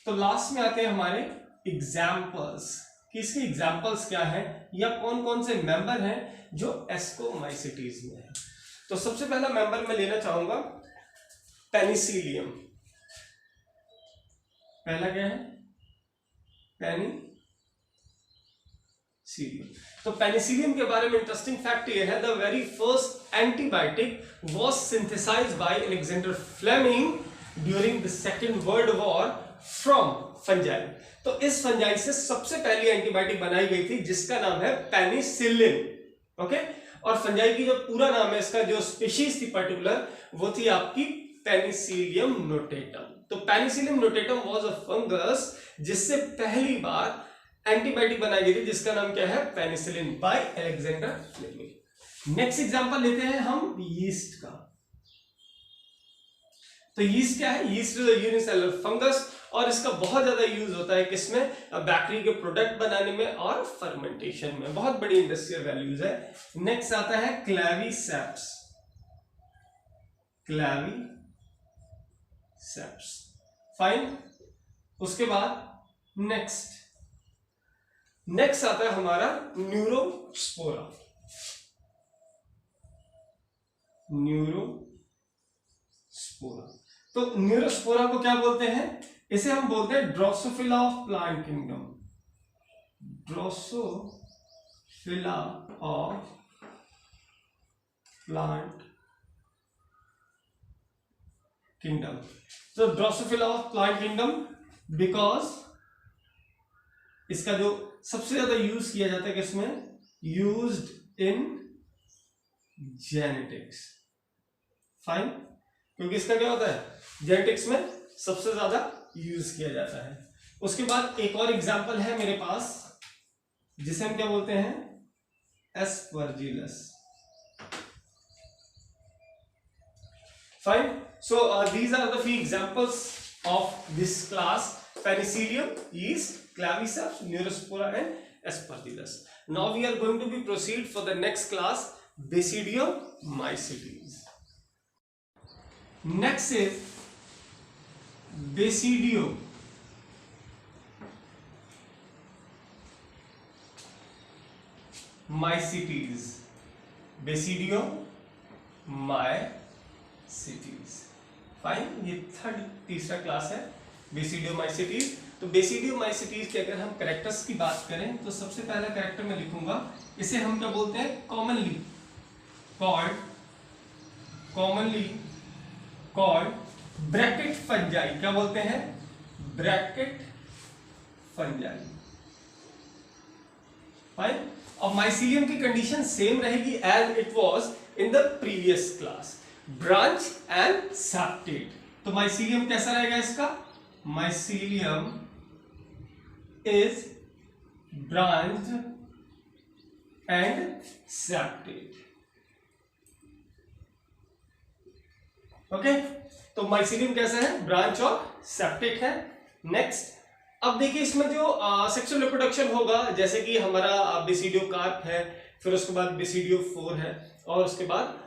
तो लास्ट में आते हैं हमारे एग्जाम्पल्स कि इसके एग्जाम्पल्स क्या है या कौन कौन से मेंबर हैं जो एस्कोमाइसिटीज में है। तो सबसे पहला मेंबर मैं लेना चाहूंगा पेनिसिलियम। पहला क्या है? पेनिसिलियम। तो पेनिसिलियम के बारे में इंटरेस्टिंग फैक्ट ये है, the very first antibiotic was synthesised by Alexander Fleming during the second world war from fungi. तो इस फंजाई से सबसे पहली एंटीबायोटिक बनाई गई थी जिसका नाम है पेनिसिलिन। ओके, और फंजाई की जो पूरा नाम है, इसका जो स्पीशीज थी पर्टिकुलर, वो थी आपकी पेनिसिलियम नोटेटम। तो Penicillium notatum was a fungus जिससे पहली बार एंटीबायोटिक बनाई गई थी, जिसका नाम क्या है, penicillin, by Alexander Fleming. Next example लेते हैं हम यीस्ट का। तो यीस्ट क्या है, yeast is a unicellular fungus और इसका बहुत ज्यादा यूज होता है किसमें, बैकरी के प्रोडक्ट बनाने में और फर्मेंटेशन में, बहुत बड़ी इंडस्ट्रियल वैल्यूज है। नेक्स्ट आता है क्लेविसेप्स, क्लेविसेप्स, फाइन। उसके बाद नेक्स्ट आता है हमारा न्यूरोस्पोरा, तो न्यूरोस्पोरा को क्या बोलते हैं, इसे हम बोलते हैं Drosophila of plant kingdom, Drosophila of plant kingdom. तो Drosophila of plant kingdom because इसका जो सबसे ज्यादा यूज किया जाता है किसमें, यूज्ड इन जेनेटिक्स, फाइन, क्योंकि इसका क्या होता है, जेनेटिक्स में सबसे ज्यादा यूज किया जाता है। उसके बाद एक और एग्जांपल है मेरे पास जिसे हम क्या बोलते हैं, Aspergillus, fine. So these are the few examples of this class: Penicillium, yeast, Claviceps, Neurospora and Aspergillus. Now we are going to be proceed for the next class, Basidiomycetes. Next is Basidiomycetes, Basidiomycetes, fine. ये तीसरा class है, basidiomycetes. तो basidiomycetes के अगर हम characters की बात करें तो सबसे पहला कैरेक्टर मैं लिखूंगा, इसे हम क्या बोलते हैं, कॉमनली कॉल्ड ब्रैकेट फंजाई। क्या बोलते हैं, ब्रैकेट फंजाई, फाइन। और माइसीलियम की कंडीशन सेम रहेगी as it was in the previous class, branch and septate. तो माइसीलियम कैसा रहेगा इसका, mycelium is branched and septate, okay. तो माइसीलियम कैसा है, ब्रांच और सेप्टेट है। नेक्स्ट, अब देखिए इसमें जो सेक्सुअल रिप्रोडक्शन होगा, जैसे कि हमारा बेसिडियोकार्प है, फिर उसके बाद बेसिडियोफोर है, और उसके बाद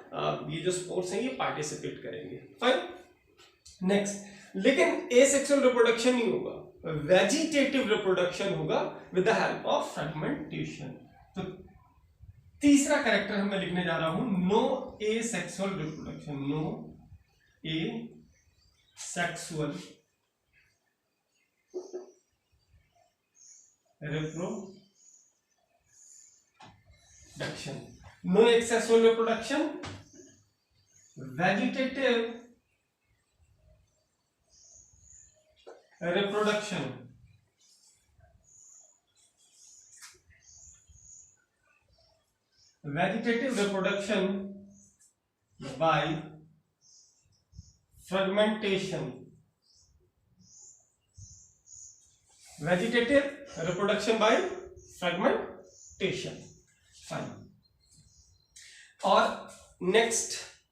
ये जो स्पोर्स हैं ये पार्टिसिपेट करेंगे, फाइन। नेक्स्ट, लेकिन एसेक्सुअल रिप्रोडक्शन नहीं होगा, वेजिटेटिव रिप्रोडक्शन होगा with the help of fragmentation. तो तीसरा कैरेक्टर मैं लिखने जा रहा हूं, no asexual reproduction, no asexual reproduction, no asexual reproduction, vegetative reproduction, by fragmentation, vegetative reproduction by fragmentation, fine. और नेक्स्ट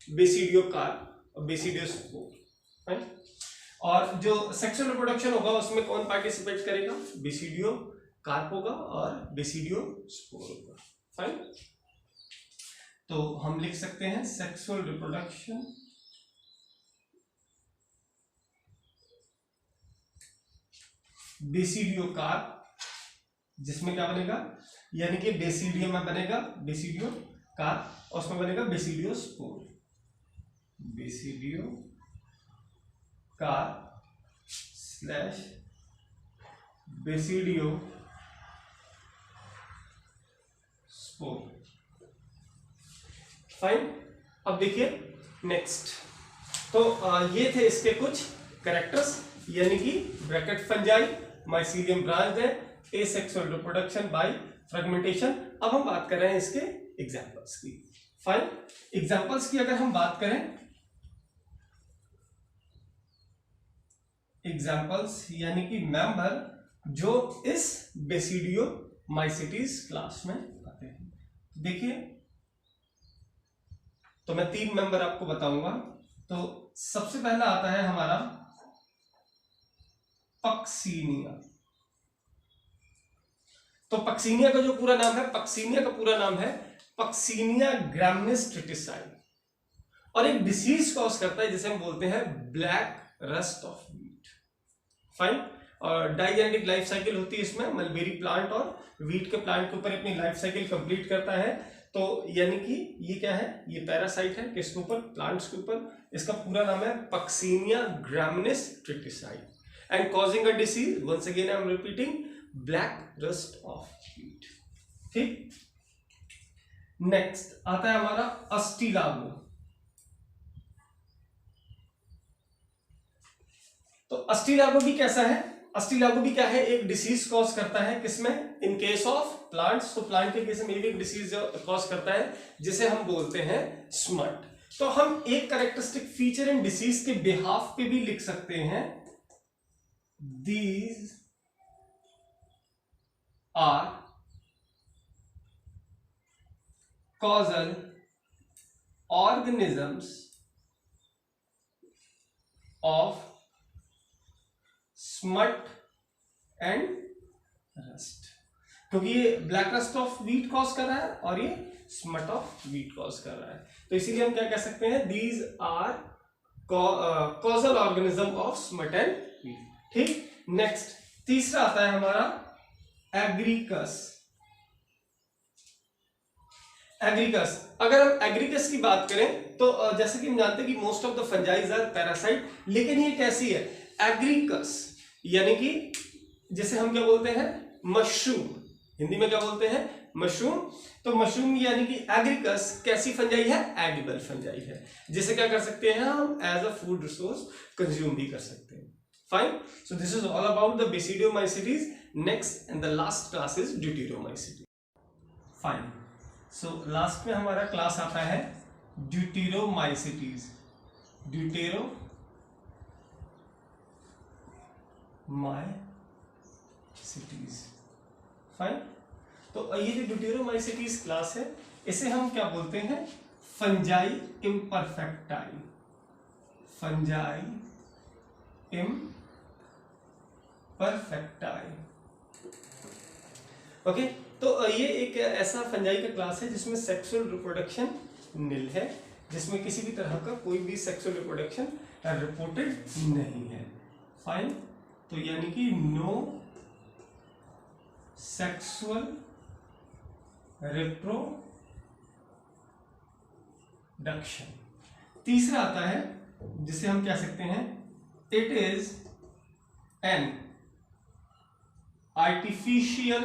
बेसिडियोकार्प और बेसिडियोस्पोर, फाइन। और जो सेक्सुअल रिप्रोडक्शन होगा उसमें कौन पार्टिसिपेट करेगा, बेसिडियोकार्प होगा और बेसिडियोस्पोर होगा, फाइन। तो हम लिख सकते हैं सेक्सुअल रिप्रोडक्शन बेसिडियोकार्प, जिसमें क्या बनेगा, यानी कि बेसिडियम में बनेगा बेसिडियोकार्प और उसमें बनेगा basidiospore, basidiocarp slash basidiospore, fine. अब देखिए नेक्स्ट, तो ये थे इसके कुछ कैरेक्टर्स, यानी कि ब्रैकेट फंजाई, माइसीलियम ब्रांच है, एसेक्सुअल रिप्रोडक्शन बाय फ्रेगमेंटेशन। अब हम बात कर रहे हैं इसके एग्जाम्पल्स की। फाइन, एग्जाम्पल्स की अगर हम बात करें, एग्जाम्पल्स यानी कि मेंबर जो इस बेसिडियोमाइसीटीज क्लास में आते हैं। देखिए, तो मैं 3 मेंबर आपको बताऊंगा। तो सबसे पहला आता है हमारा पक्सीनिया। तो पक्सीनिया का जो पूरा नाम है, पक्सीनिया का पूरा नाम है पक्सीनिया ग्रामिनिस ट्रिटिसाई, और एक डिसीज कॉज करता है जिसे हम बोलते हैं black rust of wheat. Fine, और डाइजेनेटिक लाइफ साइकिल होती है इसमें, मलबेरी प्लांट और व्हीट के प्लांट के ऊपर अपनी लाइफ साइकिल कंप्लीट करता है। तो यानी कि ये क्या है, ये पैरासाइट है किसके ऊपर, प्लांट्स के ऊपर। इसका पूरा नाम है Puccinia graminis tritici and causing a disease, once again I am repeating, black rust of wheat. ठीक, नेक्स्ट आता है हमारा अस्टिलागो। तो अस्टिलागो भी कैसा है, अस्टिलागो भी क्या है, एक डिसीज कॉज करता है किसमें, इन केस ऑफ प्लांट्स। तो प्लांट के केस में भी एक डिसीज कॉज करता है जिसे हम बोलते हैं स्मट। तो हम एक कैरेक्टरिस्टिक फीचर इन डिसीज के बिहाफ पे भी लिख सकते हैं, these are causal organisms of smut and rust, क्योंकि ये black rust of wheat cause कर रहा है और ये स्मट ऑफ व्हीट कॉज कर रहा है। तो इसीलिए हम क्या कह सकते हैं, these are causal organism of smut and wheat. ठीक, नेक्स्ट तीसरा आता है हमारा एग्रीकस। एग्रीकस, अगर हम एग्रीकस की बात करें तो जैसे कि हम जानते हैं कि most of the fungis are parasite, लेकिन ये कैसी है, एग्रीकस, यानी कि जिसे हम क्या बोलते हैं, मशरूम। हिंदी में क्या बोलते हैं, मशरूम। तो मशरूम यानी कि एग्रीकस कैसी फंजाई है, एडिबल फंजाई है, जिसे क्या कर सकते हैं हम as a food resource consume भी कर सकते हैं। Fine, so this is all about the basidiomycetes. Next and the last class is deuteromycetes. Fine, so लास्ट में हमारा क्लास आता है ड्यूटेरोमाइसीटीज। ड्यूटेरोमाइसीटीज। फाइन, तो ये जो ड्यूटेरोमाइसीटीज क्लास है, इसे हम क्या बोलते हैं, fungi imperfecti. Fungi imperfecti. Okay, तो ये एक ऐसा फंजाई का क्लास है जिसमें सेक्सुअल रिप्रोडक्शन निल है, जिसमें किसी भी तरह का कोई भी सेक्सुअल रिप्रोडक्शन रिपोर्टेड नहीं है। फाइन, तो यानी कि नो सेक्सुअल रिप्रोडक्शन। तीसरा आता है जिसे हम कह सकते हैं, it is an artificial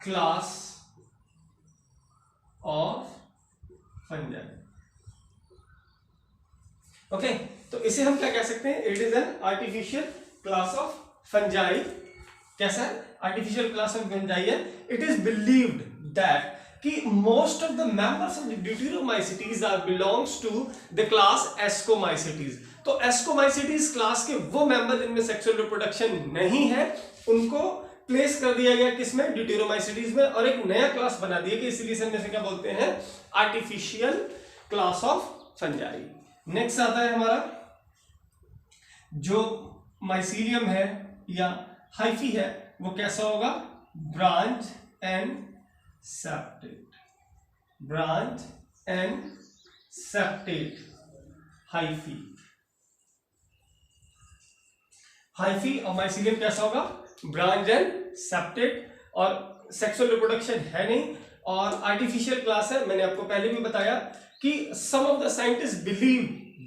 class of fungi. Okay, तो इसे हम क्या कह सकते हैं, it is an artificial class of fungi. कैसा है, आर्टिफिशियल क्लास ऑफ फंजाई है। इट इज बिलीव्ड दैट कि most of the members of the deuteromycetes are belongs to the class ascomycetes. तो एस्कोमाइसीटीज क्लास के वो मेंबर जिनमें sexual reproduction नहीं है, उनको प्लेस कर दिया गया किसमें, ड्यूटेरोमाइसीटीज में, और एक नया क्लास बना दिया कि इसीलिए हम इसे क्या बोलते हैं, artificial class of fungi. Next आता है हमारा जो माइसीलियम है या हाइफी है, वो कैसा होगा, branch and septate. Branch and septate hyphae. Hyphae और माइसीलियम कैसा होगा, ब्रांच एंड सेप्टेट, और सेक्सुअल रिप्रोडक्शन है नहीं और आर्टिफिशियल क्लास है। मैंने आपको पहले भी बताया कि some of the scientist believe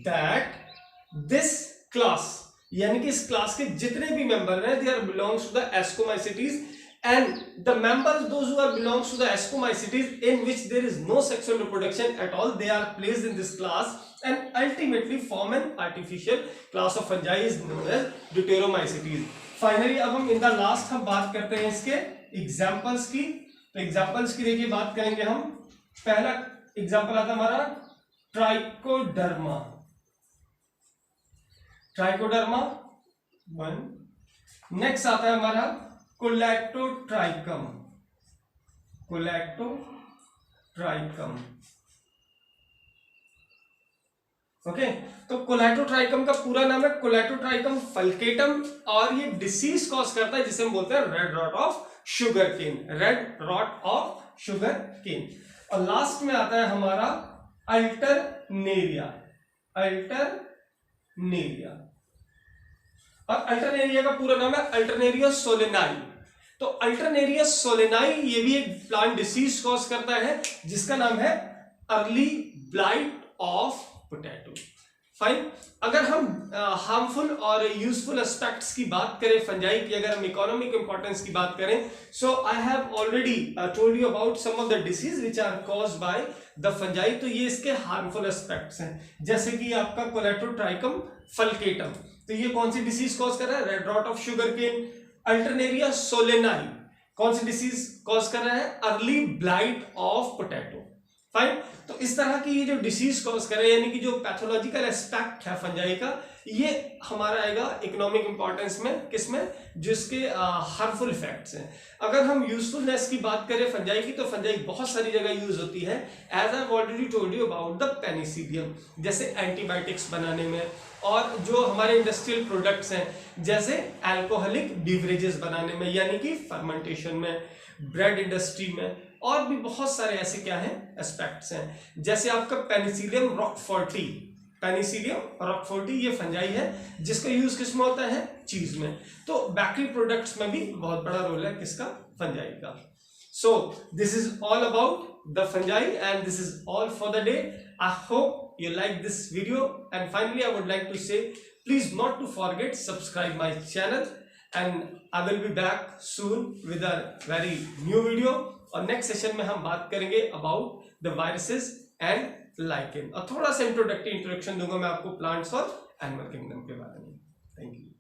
that this class, यानी कि इस क्लास के जितने भी मेंबर हैं, they are belongs to the ascomycetes, and the members, those who are belongs to the ascomycetes in which there is no sexual reproduction at all, they are placed in this class and ultimately form an artificial class of fungi is known as deuteromycetes. Finally, अब हम in the last हम बात करते हैं इसके examples की। तो examples की देखिए बात करेंगे हम। पहला एग्जांपल आता है हमारा ट्राइकोडर्मा। ट्राइकोडर्मा 1। नेक्स्ट आता है हमारा कोलेक्टोट्राइकम। कोलेक्टोट्राइकम, ओके। तो कोलेक्टोट्राइकम का पूरा नाम है कोलेक्टोट्राइकम फल्केटम, और ये डिसीज कॉज करता है जिसे हम बोलते हैं red rot of sugar cane. Red rot of sugar cane. और लास्ट में आता है हमारा अल्टरनेरिया। अल्टरनेरिया, और अल्टरनेरिया का पूरा नाम है अल्टरनेरिया सोलेनाई। तो अल्टरनेरिया सोलेनाई ये भी एक प्लांट डिसीज कॉज करता है जिसका नाम है early blight of potato. Fine. अगर हम हार्मफुल और यूजफुल एस्पेक्ट्स की बात करें फंजाई की, अगर हम इकोनॉमिक इंपॉर्टेंस की बात करें, so I have already told you about some of the disease which are caused by the fungi. तो ये इसके हार्मफुल एस्पेक्ट्स हैं, जैसे कि आपका कोलेक्टोट्राइकम फल्केटम, तो ये कौन सी डिसीज कॉज कर रहा है? Red rot of sugar cane. Alternaria solani कौन सी डिसीज कॉज कर रहा है? Early blight of potato. Fine. तो इस तरह की ये जो डिसीज कॉज करे, यानी कि जो पैथोलॉजिकल एस्पेक्ट है फंजाई का, ये हमारा आएगा इकोनॉमिक इंपॉर्टेंस में, किसमें? जिसके हार्मफुल इफेक्ट्स हैं। अगर हम यूजफुलनेस की बात करें फंजाई की, तो फंजाई बहुत सारी जगह यूज होती है। As I already told you about the penicillium, जैसे एंटीबायोटिक्स बनाने में, और जो हमारे इंडस्ट्रियल प्रोडक्ट्स हैं जैसे अल्कोहलिक बीवरेजेस बनाने में, यानी कि फर्मेंटेशन में, ब्रेड इंडस्ट्री में, और भी बहुत सारे ऐसे क्या हैं एस्पेक्ट्स हैं। जैसे आपका पेनिसिलियम रॉकफोर्टी। पेनिसिलियम रॉकफोर्टी ये फंजाई है जिसका यूज किसमें होता है? चीज में। तो बेकरी प्रोडक्ट्स में भी बहुत बड़ा रोल है किसका? फंजाई का। सो this is all about the fungi, and this is all for the day. I hope you like this video, and finally I would like to say please not to forget subscribe my channel, and I will be back soon with a very new video. और next session में हम बात करेंगे about the viruses and lichen, और थोड़ा सा introductive introduction दूंगा मैं आपको प्लांट्स और एनिमल किंगडम के बारे में। Thank you.